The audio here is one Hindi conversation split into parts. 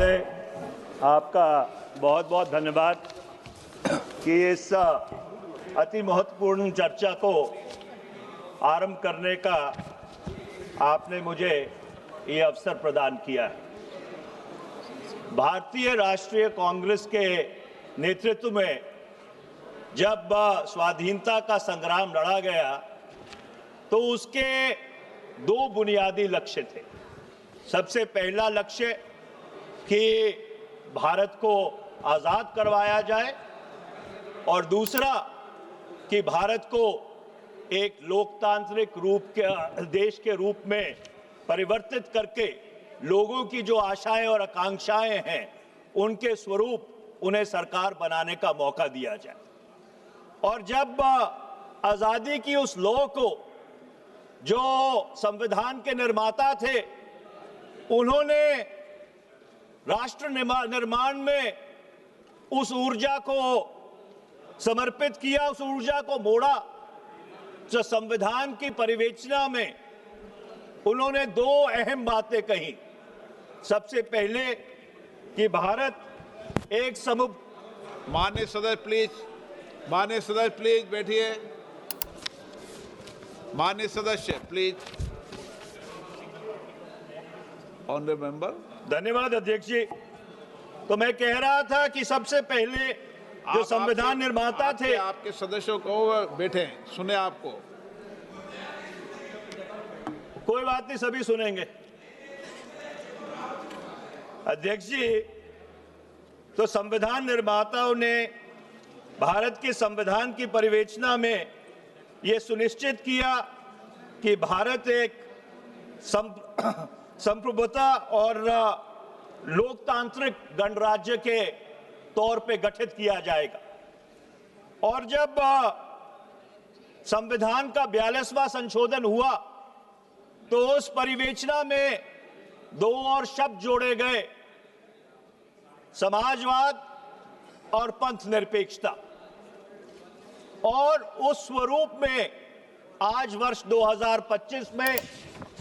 महोदय, आपका बहुत बहुत धन्यवाद कि इस अति महत्वपूर्ण चर्चा को आरंभ करने का आपने मुझे ये अवसर प्रदान किया है। भारतीय राष्ट्रीय कांग्रेस के नेतृत्व में जब स्वाधीनता का संग्राम लड़ा गया तो उसके दो बुनियादी लक्ष्य थे। सबसे पहला लक्ष्य कि भारत को आज़ाद करवाया जाए और दूसरा कि भारत को एक लोकतांत्रिक रूप के देश के रूप में परिवर्तित करके लोगों की जो आशाएं और आकांक्षाएं हैं उनके स्वरूप उन्हें सरकार बनाने का मौका दिया जाए। और जब आज़ादी की उस लौ को जो संविधान के निर्माता थे उन्होंने राष्ट्र निर्माण में उस ऊर्जा को समर्पित किया, उस ऊर्जा को मोड़ा, जो संविधान की परिवेचना में उन्होंने दो अहम बातें कही। सबसे पहले कि भारत एक माननीय सदस्य प्लीज बैठिए। माननीय सदस्य प्लीज। Honourable member. धन्यवाद अध्यक्ष जी। तो मैं कह रहा था कि सबसे पहले जो संविधान निर्माता थे, आपके सदस्यों को बैठे सुने आपको। कोई बात नहीं, सभी सुनेंगे। अध्यक्ष जी, तो संविधान निर्माताओं ने भारत के संविधान की परिवेचना में यह सुनिश्चित किया कि भारत एक संप्रभुता और लोकतांत्रिक गणराज्य के तौर पे गठित किया जाएगा। और जब संविधान का 42वां संशोधन हुआ तो उस परिवेचना में दो और शब्द जोड़े गए, समाजवाद और पंथ निरपेक्षता। और उस स्वरूप में आज वर्ष 2025 में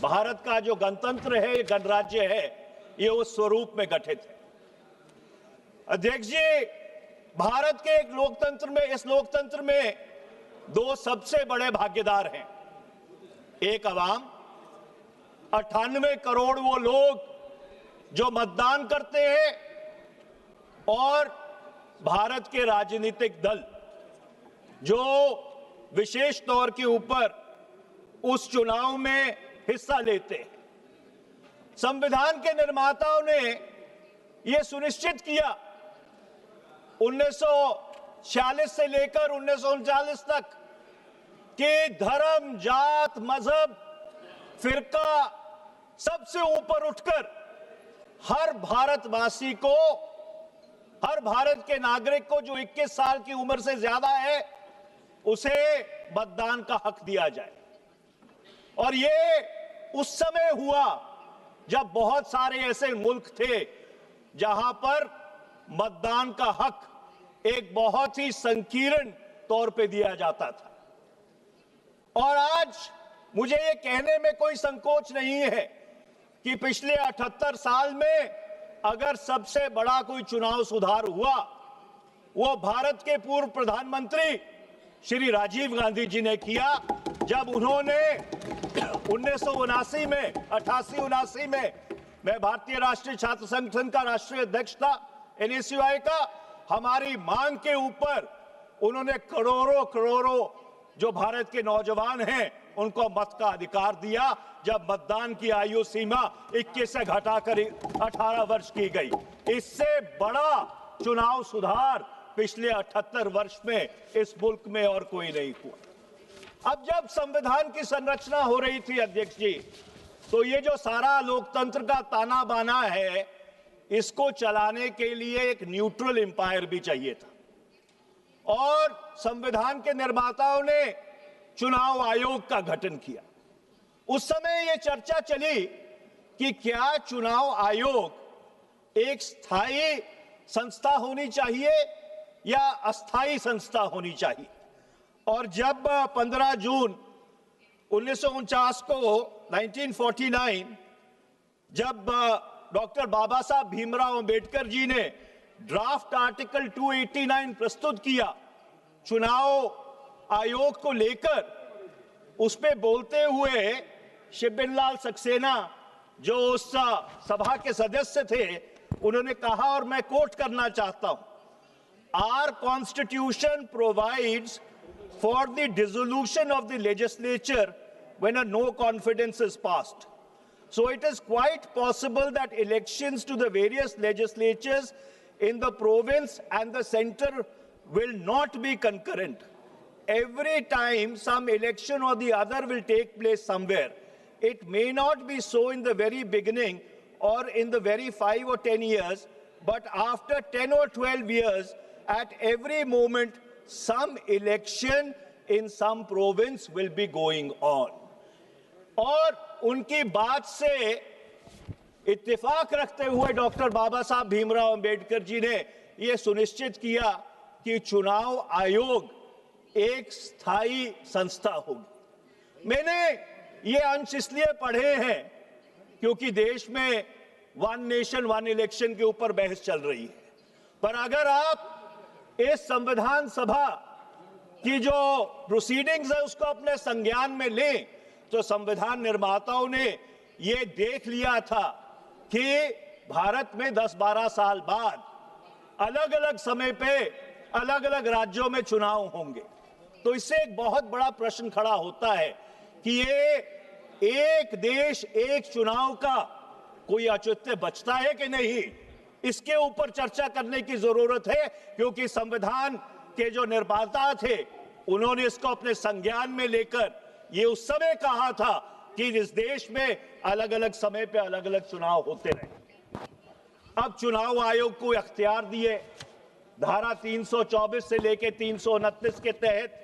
भारत का जो गणतंत्र है, गणराज्य है, ये उस स्वरूप में गठित है। अध्यक्ष जी, भारत के एक लोकतंत्र में, इस लोकतंत्र में दो सबसे बड़े भागीदार हैं। एक अवाम, 98 करोड़ वो लोग जो मतदान करते हैं, और भारत के राजनीतिक दल जो विशेष तौर के ऊपर उस चुनाव में हिस्सा लेते हैं। संविधान के निर्माताओं ने यह सुनिश्चित किया 1946 से लेकर 1939 तक कि धर्म, जात, मजहब, फिरका सबसे ऊपर उठकर हर भारतवासी को, हर भारत के नागरिक को जो 21 साल की उम्र से ज्यादा है उसे मतदान का हक दिया जाए। और ये उस समय हुआ जब बहुत सारे ऐसे मुल्क थे जहां पर मतदान का हक एक बहुत ही संकीर्ण तौर पे दिया जाता था। और आज मुझे ये कहने में कोई संकोच नहीं है कि पिछले 78 साल में अगर सबसे बड़ा कोई चुनाव सुधार हुआ वो भारत के पूर्व प्रधानमंत्री श्री राजीव गांधी जी ने किया, जब उन्होंने 1979 में, 88-79 में, मैं भारतीय राष्ट्रीय छात्र संगठन का राष्ट्रीय अध्यक्ष था, NSUI का, हमारी मांग के ऊपर उन्होंने करोड़ों जो भारत के नौजवान हैं उनको मत का अधिकार दिया, जब मतदान की आयु सीमा 21 से घटाकर 18 वर्ष की गई। इससे बड़ा चुनाव सुधार पिछले 78 वर्ष में इस मुल्क में और कोई नहीं हुआ। अब जब संविधान की संरचना हो रही थी अध्यक्ष जी, तो ये जो सारा लोकतंत्र का ताना बाना है, इसको चलाने के लिए एक न्यूट्रल एम्पायर भी चाहिए था। और संविधान के निर्माताओं ने चुनाव आयोग का गठन किया। उस समय यह चर्चा चली कि क्या चुनाव आयोग एक स्थायी संस्था होनी चाहिए या अस्थायी संस्था होनी चाहिए। और जब 15 जून 1949 को 1949 जब डॉक्टर बाबा साहब भीमराव अंबेडकर जी ने ड्राफ्ट आर्टिकल 289 प्रस्तुत किया चुनाव आयोग को लेकर, उस पे बोलते हुए शिबिर लाल सक्सेना जो उस सभा के सदस्य थे, उन्होंने कहा, और मैं कोट करना चाहता हूं, Our constitution provides for the dissolution of the legislature when a no confidence is passed. So it is quite possible that elections to the various legislatures in the province and the center will not be concurrent. Every time some election or the other will take place somewhere, it may not be so in the very beginning or in the very 5 or 10 years, but after 10 or 12 years, at every moment, some election in some province will be going on. और उनकी बात से इत्तेफाक रखते हुए डॉक्टर बाबा साहब भीमराव अंबेडकर जी ने यह सुनिश्चित किया कि चुनाव आयोग एक स्थायी संस्था होगी। मैंने ये अंश इसलिए पढ़े हैं क्योंकि देश में वन नेशन वन इलेक्शन के ऊपर बहस चल रही है, पर अगर आप इस संविधान सभा की जो प्रोसीडिंग्स है उसको अपने संज्ञान में लें, तो संविधान निर्माताओं ने ये देख लिया था कि भारत में 10-12 साल बाद अलग अलग समय पे अलग अलग राज्यों में चुनाव होंगे। तो इससे एक बहुत बड़ा प्रश्न खड़ा होता है कि ये एक देश एक चुनाव का कोई औचित्य बचता है कि नहीं, इसके ऊपर चर्चा करने की जरूरत है, क्योंकि संविधान के जो निर्माता थे उन्होंने इसको अपने संज्ञान में लेकर ये उस समय कहा था कि इस देश में अलग अलग समय पे अलग अलग चुनाव होते रहे। अब चुनाव आयोग को अख्तियार दिए धारा 324 से लेकर 329 के तहत,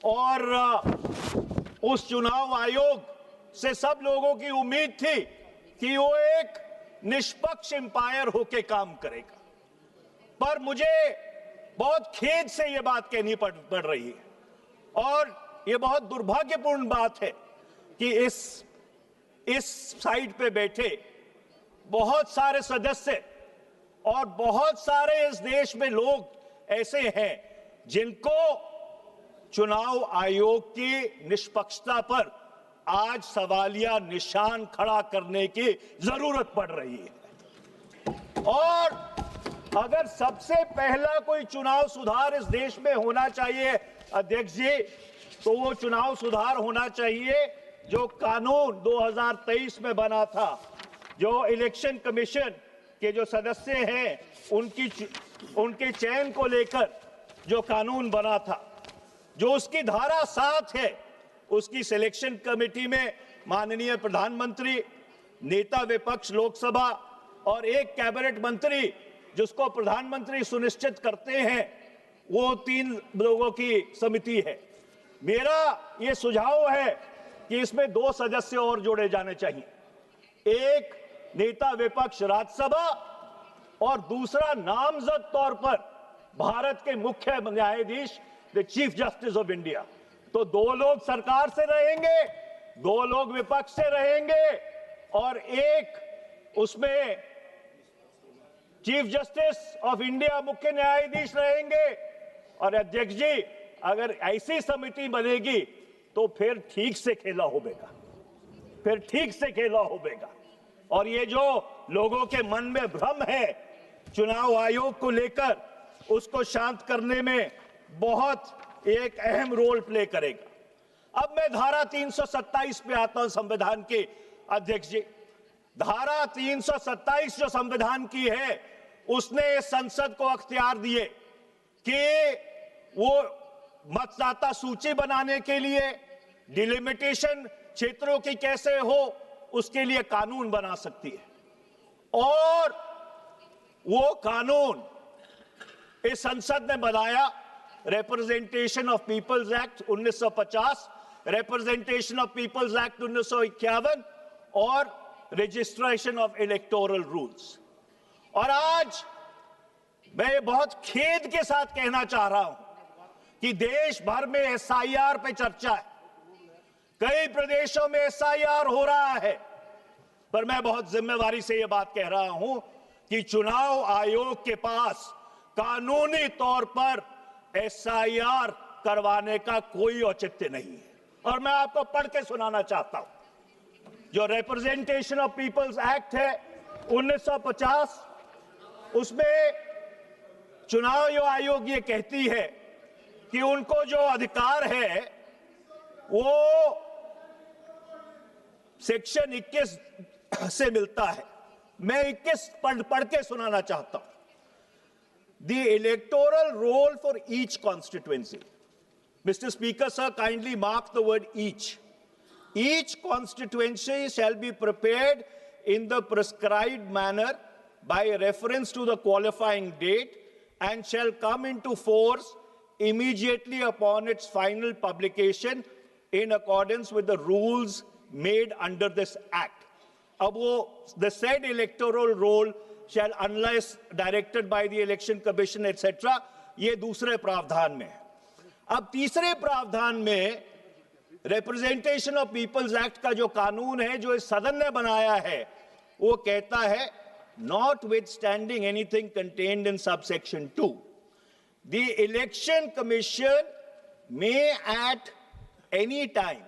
और उस चुनाव आयोग से सब लोगों की उम्मीद थी कि वो एक निष्पक्ष एम्पायर होके काम करेगा। पर मुझे बहुत खेद से ये बात कहनी पड़ रही है, और ये बहुत दुर्भाग्यपूर्ण बात है कि इस साइड पे बैठे बहुत सारे सदस्य और बहुत सारे इस देश में लोग ऐसे हैं जिनको चुनाव आयोग की निष्पक्षता पर आज सवालिया निशान खड़ा करने की जरूरत पड़ रही है। और अगर सबसे पहला कोई चुनाव सुधार इस देश में होना चाहिए अध्यक्ष जी, तो वो चुनाव सुधार होना चाहिए जो कानून 2023 में बना था, जो इलेक्शन कमीशन के जो सदस्य हैं उनके चयन को लेकर जो कानून बना था, जो उसकी धारा 7 है, उसकी सिलेक्शन कमेटी में माननीय प्रधानमंत्री, नेता विपक्ष लोकसभा और एक कैबिनेट मंत्री जिसको प्रधानमंत्री सुनिश्चित करते हैं, वो 3 लोगों की समिति है। मेरा ये सुझाव है कि इसमें 2 सदस्य और जोड़े जाने चाहिए, एक नेता विपक्ष राज्यसभा और दूसरा नामजद तौर पर भारत के मुख्य न्यायाधीश the chief justice of India. तो 2 लोग सरकार से रहेंगे, 2 लोग विपक्ष से रहेंगे और एक उसमें चीफ जस्टिस ऑफ इंडिया मुख्य न्यायाधीश रहेंगे। और अध्यक्ष जी, अगर ऐसी समिति बनेगी तो फिर ठीक से खेला होगा, फिर ठीक से खेला होगा। और ये जो लोगों के मन में भ्रम है चुनाव आयोग को लेकर, उसको शांत करने में बहुत एक अहम रोल प्ले करेगा। अब मैं धारा 327 पे आता हूं संविधान की अध्यक्ष जी। धारा 327 जो संविधान की है, उसने संसद को अख्तियार दिए कि वो मतदाता सूची बनाने के लिए, डिलिमिटेशन क्षेत्रों की कैसे हो, उसके लिए कानून बना सकती है। और वो कानून इस संसद ने बनाया, representation of peoples act 1950, representation of peoples act 1951 और रजिस्ट्रेशन ऑफ इलेक्टोरल रूल्स। और आज मैं बहुत खेद के साथ कहना चाह रहा हूं कि देश भर में एसआईआर पे चर्चा है, कई प्रदेशों में एसआईआर हो रहा है, पर मैं बहुत जिम्मेवारी से यह बात कह रहा हूं कि चुनाव आयोग के पास कानूनी तौर पर एसआईआर करवाने का कोई औचित्य नहीं है। और मैं आपको पढ़ के सुनाना चाहता हूं, जो रिप्रेजेंटेशन ऑफ पीपल्स एक्ट है 1950, उसमें चुनाव आयोग ये कहती है कि उनको जो अधिकार है वो सेक्शन 21 से मिलता है। मैं 21 पढ़ के सुनाना चाहता हूं। The electoral roll for each constituency, Mr. Speaker, sir, kindly mark the word each. Each constituency shall be prepared in the prescribed manner by reference to the qualifying date and shall come into force immediately upon its final publication in accordance with the rules made under this act. Ab the said electoral roll shall, unless directed by the election commission, etc. ये दूसरे प्रावधान में है। अब तीसरे प्रावधान में रिप्रेजेंटेशन ऑफ पीपल्स एक्ट का जो कानून है, जो इस सदन ने बनाया है, वो कहता है notwithstanding anything contained in subsection 2, the election commission may at any time,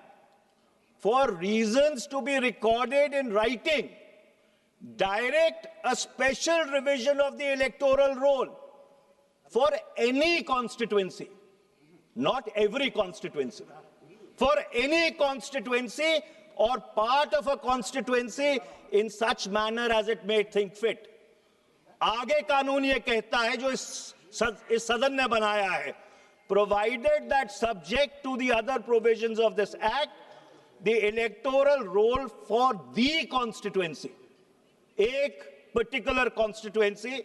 for reasons to be recorded in writing, direct a special revision of the electoral roll for any constituency, not every constituency, for any constituency or part of a constituency in such manner as it may think fit. आगे कानून ये कहता है, जो इस सदन ने बनाया है, provided that subject to the other provisions of this act, the electoral roll for the constituency, एक particular constituency,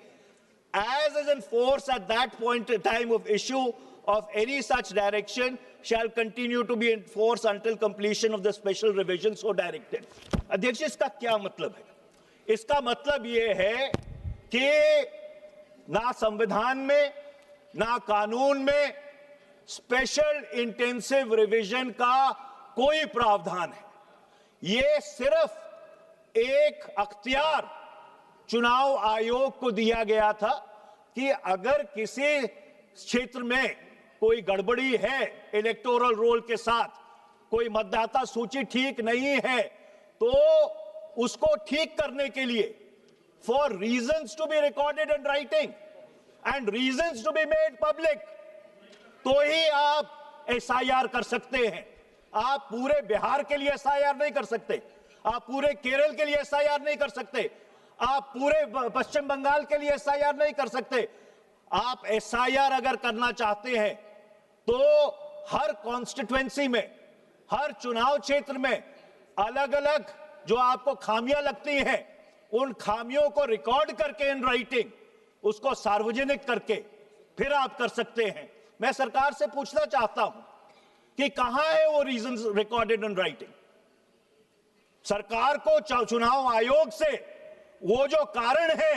as is in force at that point in time of issue of any such direction, shall continue to be in force until completion of the special revision so directed. अध्यक्ष, इसका क्या मतलब है? इसका मतलब ये है कि ना संविधान में ना कानून में स्पेशल इंटेंसिव रिवीजन का कोई प्रावधान है। ये सिर्फ एक अख्तियार चुनाव आयोग को दिया गया था कि अगर किसी क्षेत्र में कोई गड़बड़ी है इलेक्टोरल रोल के साथ, कोई मतदाता सूची ठीक नहीं है, तो उसको ठीक करने के लिए for reasons to be recorded in writing and reasons to be made public, तो ही आप एसआईआर कर सकते हैं। आप पूरे बिहार के लिए एसआईआर नहीं कर सकते, आप पूरे केरल के लिए एसआईआर नहीं कर सकते, आप पूरे पश्चिम बंगाल के लिए एसआईआर नहीं कर सकते। आप एसआईआर अगर करना चाहते हैं तो हर कॉन्स्टिट्यूएंसी में, हर चुनाव क्षेत्र में अलग अलग जो आपको खामियां लगती हैं, उन खामियों को रिकॉर्ड करके इन राइटिंग उसको सार्वजनिक करके फिर आप कर सकते हैं। मैं सरकार से पूछना चाहता हूं कि कहां है वो रीजंस रिकॉर्डेड इन राइटिंग? सरकार को चुनाव आयोग से वो जो कारण है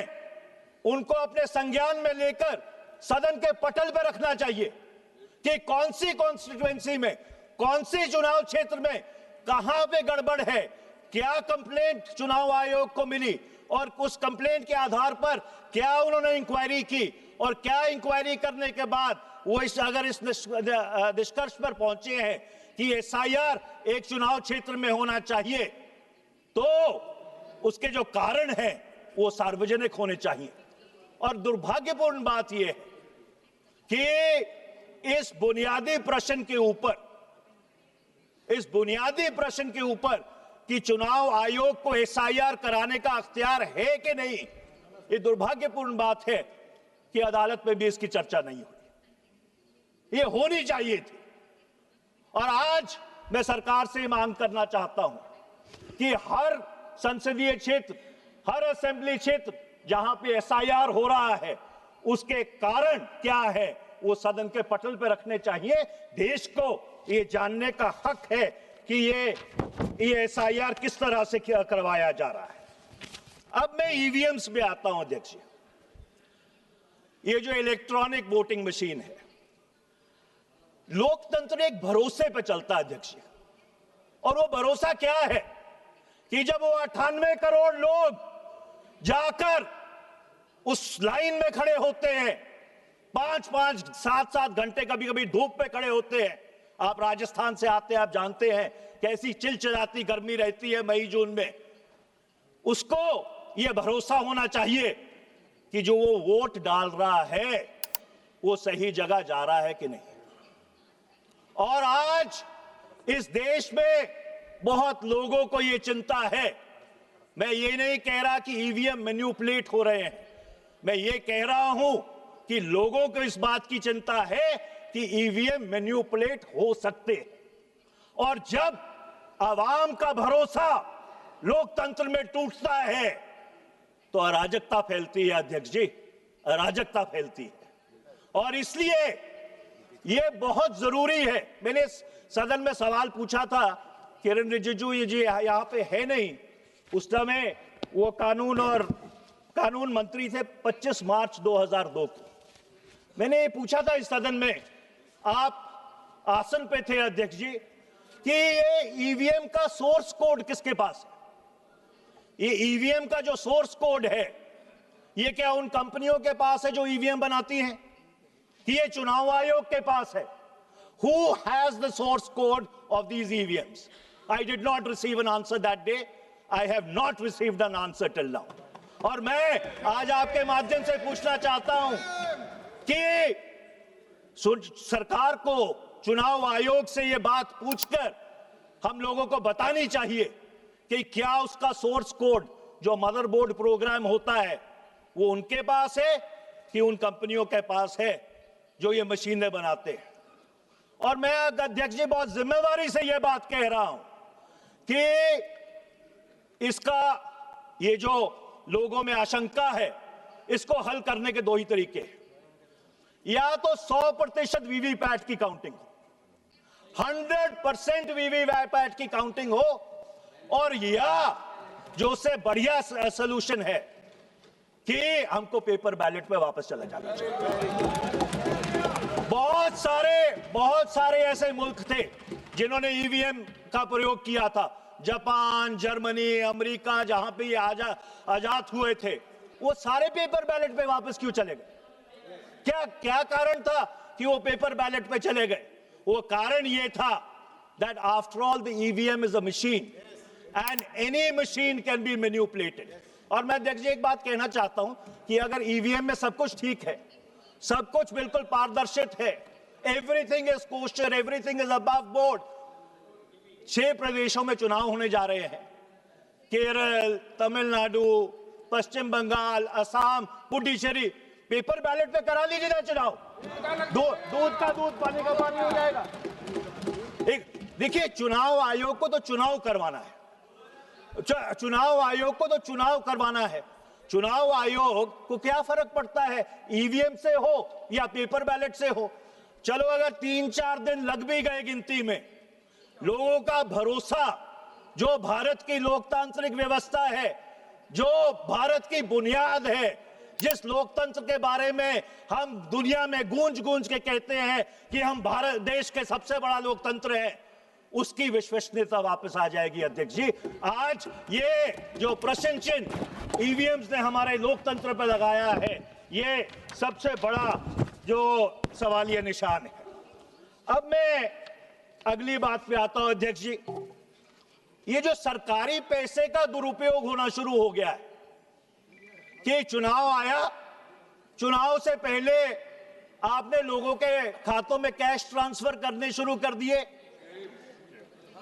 उनको अपने संज्ञान में लेकर सदन के पटल पर रखना चाहिए कि कौन सी कॉन्स्टिट्यूएंसी में, कौन सी चुनाव क्षेत्र में कहां पे गड़बड़ है, क्या कंप्लेंट चुनाव आयोग को मिली और उस कंप्लेंट के आधार पर क्या उन्होंने इंक्वायरी की, और क्या इंक्वायरी करने के बाद वो अगर इस निष्कर्ष पर पहुंचे हैं कि एसआईआर एक चुनाव क्षेत्र में होना चाहिए, तो उसके जो कारण हैं वो सार्वजनिक होने चाहिए। और दुर्भाग्यपूर्ण बात यह है कि इस बुनियादी प्रश्न के ऊपर कि चुनाव आयोग को एसआईआर कराने का अख्तियार है कि नहीं, ये दुर्भाग्यपूर्ण बात है कि अदालत में भी इसकी चर्चा नहीं हुई। ये होनी चाहिए थी। और आज मैं सरकार से मांग करना चाहता हूं कि हर संसदीय क्षेत्र, हर असेंबली क्षेत्र जहां पे एसआईआर हो रहा है, उसके कारण क्या है वो सदन के पटल पे रखने चाहिए। देश को ये जानने का हक है कि ये एसआईआर किस तरह से करवाया जा रहा है। अब मैं ईवीएम्स पे आता हूं अध्यक्ष। ये जो इलेक्ट्रॉनिक वोटिंग मशीन है, लोकतंत्र एक भरोसे पे चलता है अध्यक्ष, और वो भरोसा क्या है कि जब वो 98 करोड़ लोग जाकर उस लाइन में खड़े होते हैं, 5-5, 7-7 घंटे कभी कभी धूप पे खड़े होते हैं। आप राजस्थान से आते हैं, आप जानते हैं कैसी चिलचिलाती गर्मी रहती है मई जून में। उसको यह भरोसा होना चाहिए कि जो वो वोट डाल रहा है वो सही जगह जा रहा है कि नहीं। और आज इस देश में बहुत लोगों को यह चिंता है। मैं ये नहीं कह रहा कि ईवीएम मैन्युपुलेट हो रहे हैं, मैं ये कह रहा हूं कि लोगों को इस बात की चिंता है कि ईवीएम मैन्युपुलेट हो सकते हैं। और जब आवाम का भरोसा लोकतंत्र में टूटता है तो अराजकता फैलती है अध्यक्ष जी, अराजकता फैलती है। और इसलिए यह बहुत जरूरी है। मैंने सदन में सवाल पूछा था, किरण रिजिजू जी यहां पे है नहीं, उस समय वो कानून मंत्री थे 25 मार्च 2002 को। मैंने ये पूछा था इस सदन में, आप आसन पे थे अध्यक्ष जी, कि ये ईवीएम का सोर्स कोड किसके पास है? ये ईवीएम का जो सोर्स कोड है, ये क्या उन कंपनियों के पास है जो ईवीएम बनाती हैं, कि ये चुनाव आयोग के पास है? Who has the source code of these EVMs? I did not receive an answer that day. I have not received an answer till now. और मैं आज आपके माध्यम से पूछना चाहता हूं कि सरकार को चुनाव आयोग से यह बात पूछकर हम लोगों को बतानी चाहिए कि क्या उसका सोर्स कोड जो मदरबोर्ड प्रोग्राम होता है वो उनके पास है कि उन कंपनियों के पास है जो ये मशीनें बनाते हैं। और मैं अध्यक्ष जी बहुत जिम्मेदारी से यह बात कह रहा हूं कि इसका ये जो लोगों में आशंका है, इसको हल करने के दो ही तरीके हैं। या तो 100% वीवीपैट की काउंटिंग हो, 100% वीवीपैट की काउंटिंग हो, और या जो उससे बढ़िया सलूशन है कि हमको पेपर बैलेट पे वापस चला जाना चाहिए। बहुत सारे ऐसे मुल्क थे जिन्होंने ईवीएम का प्रयोग किया था, जापान, जर्मनी, अमेरिका, जहां पे ये आजाद हुए थे, वो सारे पेपर बैलेट पे वापस क्यों चले गए? क्या कारण था कि वो पेपर बैलेट पे चले गए? वो कारण ये था that after all the EVM is a machine and any machine can be manipulated। और मैं अध्यक्ष जी एक बात कहना चाहता हूं कि अगर ईवीएम में सब कुछ ठीक है, सब कुछ बिल्कुल पारदर्शित है, everything is coaster, everything is above board. 6 प्रदेशों में चुनाव होने जा रहे हैं, केरल, तमिलनाडु, पश्चिम बंगाल, असम, पुडुचेरी। पेपर बैलेट पे करा लीजिए ना चुनाव, दूध का दूध, पानी का पानी हो जाएगा। देखिए, चुनाव आयोग को तो चुनाव करवाना है, चुनाव आयोग को तो चुनाव करवाना है। चुनाव आयोग को क्या फर्क पड़ता है ईवीएम से हो या पेपर बैलेट से हो? चलो अगर 3-4 दिन लग भी गए गिनती में, लोगों का भरोसा जो भारत की लोकतांत्रिक व्यवस्था है, जो भारत की बुनियाद है, जिस लोकतंत्र के बारे में हम दुनिया में गूंज गूंज के कहते हैं कि हम भारत देश के सबसे बड़ा लोकतंत्र है, उसकी विश्वसनीयता वापस आ जाएगी। अध्यक्ष जी, आज ये जो प्रश्न चिन्ह ईवीएम्स ने हमारे लोकतंत्र पर लगाया है, ये सबसे बड़ा जो सवालिया निशान है। अब मैं अगली बात पे आता हूं अध्यक्ष जी। ये जो सरकारी पैसे का दुरुपयोग होना शुरू हो गया है कि चुनाव आया, चुनाव से पहले आपने लोगों के खातों में कैश ट्रांसफर करने शुरू कर दिए।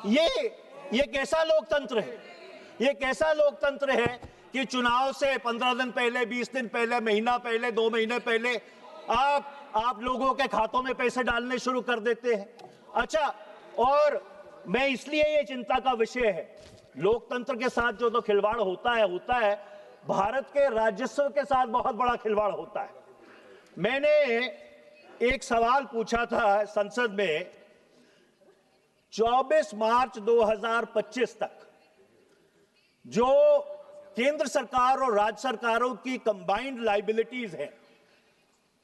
ये कैसा लोकतंत्र है? ये कैसा लोकतंत्र है कि चुनाव से 15 दिन पहले, 20 दिन पहले, महीना पहले, 2 महीने पहले आप लोगों के खातों में पैसे डालने शुरू कर देते हैं। अच्छा, और मैं इसलिए ये चिंता का विषय है, लोकतंत्र के साथ जो तो खिलवाड़ होता है, भारत के राजस्व के साथ बहुत बड़ा खिलवाड़ होता है। मैंने एक सवाल पूछा था संसद में 24 मार्च 2025 तक, जो केंद्र सरकार और राज्य सरकारों की कंबाइंड लायबिलिटीज है,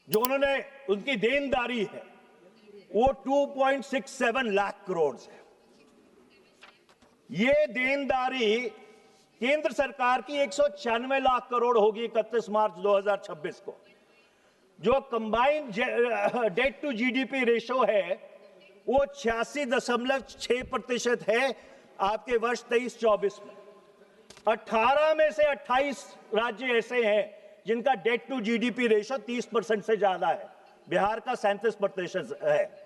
जो उनकी देनदारी है, वो 2.67 लाख करोड़ है। ये देनदारी केंद्र सरकार की 196 लाख करोड़ होगी 31 मार्च 2026 को। जो combined debt to GDP ratio है वो 86.6% है आपके वर्ष 23-24 में। 18 में से 28 राज्य ऐसे हैं जिनका डेट टू जीडीपी रेशो 30% से ज्यादा है। बिहार का 37% है।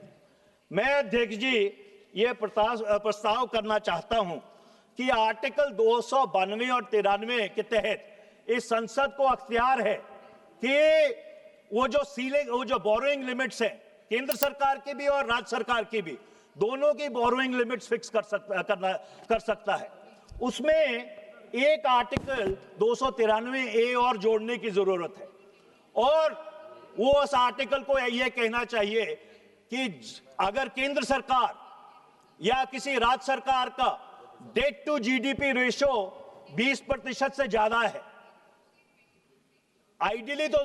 मैं अध्यक्ष जी ये प्रस्ताव करना चाहता हूं कि आर्टिकल 292 और 93 के तहत इस संसद को अख्तियार है कि वो जो बोरोइंग लिमिट्स हैं केंद्र सरकार की भी और राज्य सरकार की भी, दोनों की बोरोइंग लिमिट्स फिक्स कर सकता है। उसमें एक आर्टिकल 293A और जोड़ने की जरूरत है और वो उस आर्टिकल को ये कहना चाहिए कि अगर केंद्र सरकार या किसी राज्य सरकार का डेट टू जीडीपी रेशो 20% से ज्यादा है, आइडियली तो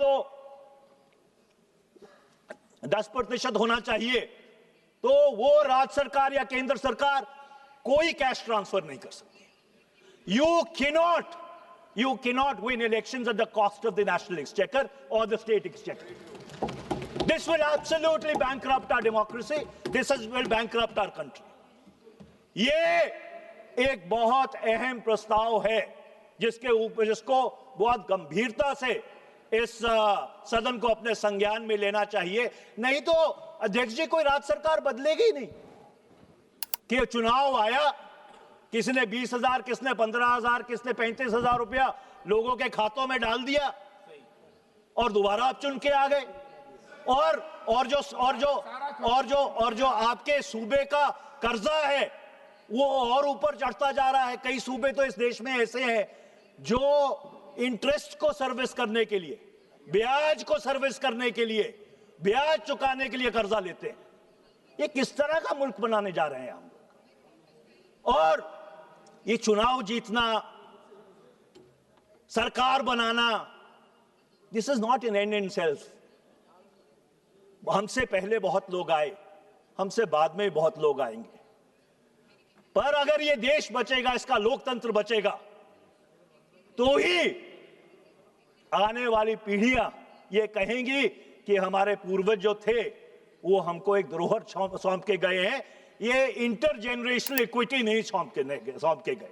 10% होना चाहिए, तो वो राज्य सरकार या केंद्र सरकार कोई कैश ट्रांसफर नहीं कर सकती। You cannot win elections at the cost of the national exchequer or the state exchequer. This will absolutely bankrupt our democracy. This will bankrupt our country. ये एक बहुत अहम प्रस्ताव है जिसको बहुत गंभीरता से इस सदन को अपने संज्ञान में लेना चाहिए। नहीं तो अध्यक्ष जी कोई राज्य सरकार बदलेगी ही नहीं कि चुनाव आया, किसी ने 20,000, किसने 15,000, किसने 35,000 रुपया लोगों के खातों में डाल दिया और दोबारा आप चुन के आ गए। और जो आपके सूबे का कर्जा है वो और ऊपर चढ़ता जा रहा है। कई सूबे तो इस देश में ऐसे हैं जो इंटरेस्ट को सर्विस करने के लिए, ब्याज को सर्विस करने के लिए, ब्याज चुकाने के लिए कर्जा लेते हैं। ये किस तरह का मुल्क बनाने जा रहे हैं हम लोग? और ये चुनाव जीतना, सरकार बनाना, this is not an end in self. हमसे पहले बहुत लोग आए, हमसे बाद में बहुत लोग आएंगे, पर अगर ये देश बचेगा, इसका लोकतंत्र बचेगा, तो ही आने वाली पीढ़ियां ये कहेंगी कि हमारे पूर्वज जो थे वो हमको एक धरोहर सौंप के गए हैं। ये इंटरजेनरेशनल इक्विटी नहीं सौंप के गए।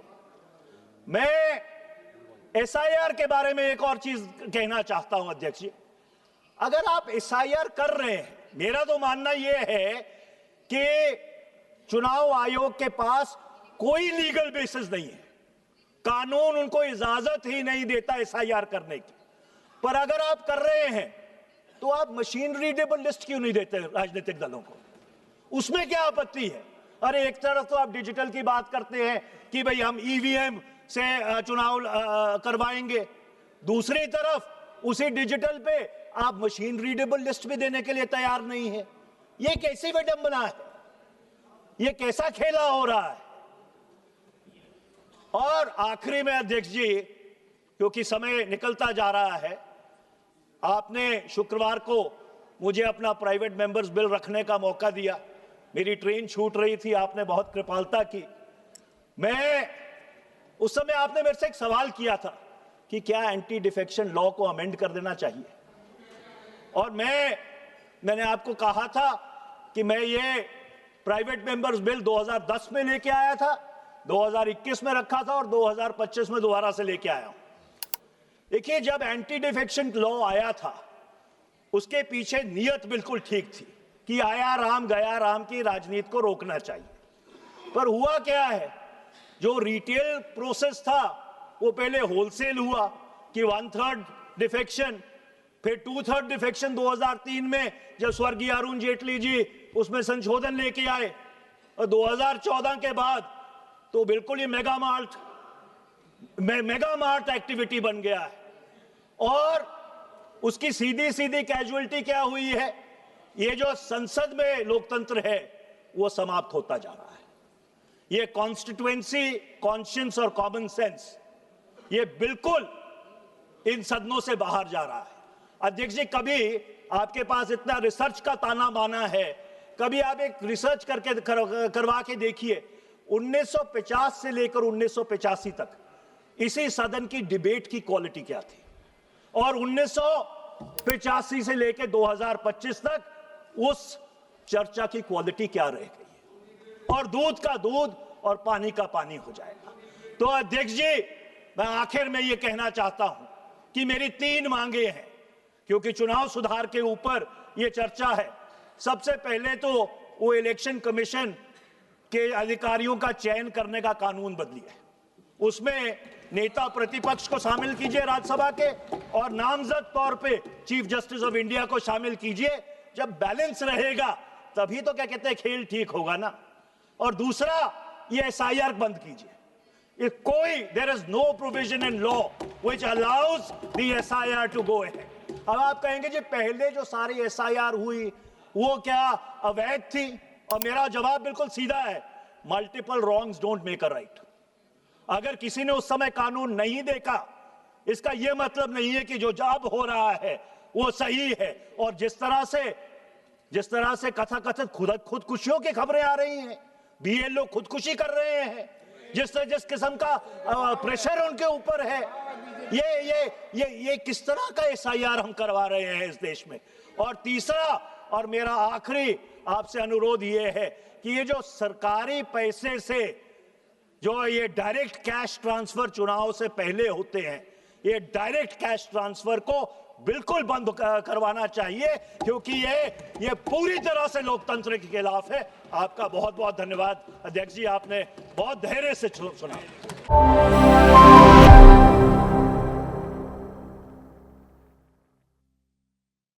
मैं एसआईआर के बारे में एक और चीज कहना चाहता हूं अध्यक्ष जी। अगर आप एसआईआर कर रहे हैं, मेरा तो मानना यह है कि चुनाव आयोग के पास कोई लीगल बेसिस नहीं है, कानून उनको इजाजत ही नहीं देता एसआईआर करने की। पर अगर आप कर रहे हैं तो आप मशीन रीडेबल लिस्ट क्यों नहीं देते राजनीतिक दलों को? उसमें क्या आपत्ति है? अरे एक तरफ तो आप डिजिटल की बात करते हैं कि भाई हम ईवीएम से चुनाव करवाएंगे, दूसरी तरफ उसी डिजिटल पे आप मशीन रीडेबल लिस्ट भी देने के लिए तैयार नहीं है। ये कैसी विडंबना है? ये कैसा खेला हो रहा है? और आखिरी में अध्यक्ष जी, क्योंकि समय निकलता जा रहा है, आपने शुक्रवार को मुझे अपना प्राइवेट मेंबर्स बिल रखने का मौका दिया। मेरी ट्रेन छूट रही थी, आपने बहुत कृपालता की। उस समय आपने मेरे से एक सवाल किया था कि क्या एंटी डिफेक्शन लॉ को अमेंड कर देना चाहिए, और मैंने आपको कहा था कि मैं ये प्राइवेट मेंबर्स बिल 2010 में लेके आया था, 2021 में रखा था और 2025 में दोबारा से लेके आया हूं। देखिए, जब एंटी डिफेक्शन लॉ आया था उसके पीछे नियत बिल्कुल ठीक थी कि आया राम गया राम की राजनीति को रोकना चाहिए। पर हुआ क्या है, जो रिटेल प्रोसेस था वो पहले होलसेल हुआ कि 1/3 डिफेक्शन, फिर 2/3 डिफेक्शन 2003 में जब स्वर्गीय अरुण जेटली जी उसमें संशोधन लेके आए, और 2014 के बाद तो बिल्कुल ही मेगा मार्ट एक्टिविटी बन गया है। और उसकी सीधी सीधी कैजुअलिटी क्या हुई है? ये जो संसद में लोकतंत्र है वो समाप्त होता जा रहा है। ये कॉन्स्टिट्यूएंसी, कॉन्शियंस और कॉमन सेंस ये बिल्कुल इन सदनों से बाहर जा रहा है। अध्यक्ष जी, कभी आपके पास इतना रिसर्च का ताना बाना है, कभी आप एक रिसर्च करवा के देखिए, 1950 से लेकर 1985 तक इसी सदन की डिबेट की क्वालिटी क्या थी और 1985 से लेकर 2025 तक उस चर्चा की क्वालिटी क्या रह गई है और दूध का दूध और पानी का पानी हो जाएगा। तो अध्यक्ष जी, मैं आखिर में यह कहना चाहता हूं कि मेरी 3 मांगे हैं, क्योंकि चुनाव सुधार के ऊपर यह चर्चा है। सबसे पहले तो वो इलेक्शन कमीशन के अधिकारियों का चयन करने का कानून बदलिए, उसमें नेता प्रतिपक्ष को शामिल कीजिए राज्यसभा के और नामजद तौर पे चीफ जस्टिस ऑफ इंडिया को शामिल कीजिए। जब बैलेंस रहेगा तभी तो क्या कहते हैं खेल ठीक होगा ना। और दूसरा, ये एसआईआर बंद कीजिए। If there is no provision in law which allows the SIR to go ahead। अब आप कहेंगे जी पहले जो सारी SIR हुई वो क्या अवैध थी? और मेरा जवाब बिल्कुल सीधा है, multiple wrongs don't make a right. अगर किसी ने उस समय कानून नहीं देखा, इसका यह मतलब नहीं है कि जो जब हो रहा है वो सही है। और जिस तरह से कथाकथित खुदकुशियों की खबरें आ रही हैं, बीएलओ खुदकुशी कर रहे हैं, जिस किस्म का प्रेशर उनके ऊपर है, ये किस तरह का एसआईआर हम करवा रहे हैं इस देश में। और तीसरा और मेरा आखिरी आपसे अनुरोध ये है कि ये जो सरकारी पैसे से जो ये डायरेक्ट कैश ट्रांसफर चुनाव से पहले होते हैं, ये डायरेक्ट कैश ट्रांसफर को बिल्कुल बंद करवाना चाहिए, क्योंकि ये पूरी तरह से लोकतंत्र के खिलाफ है। आपका बहुत बहुत धन्यवाद अध्यक्ष जी, आपने बहुत धैर्य से सुना।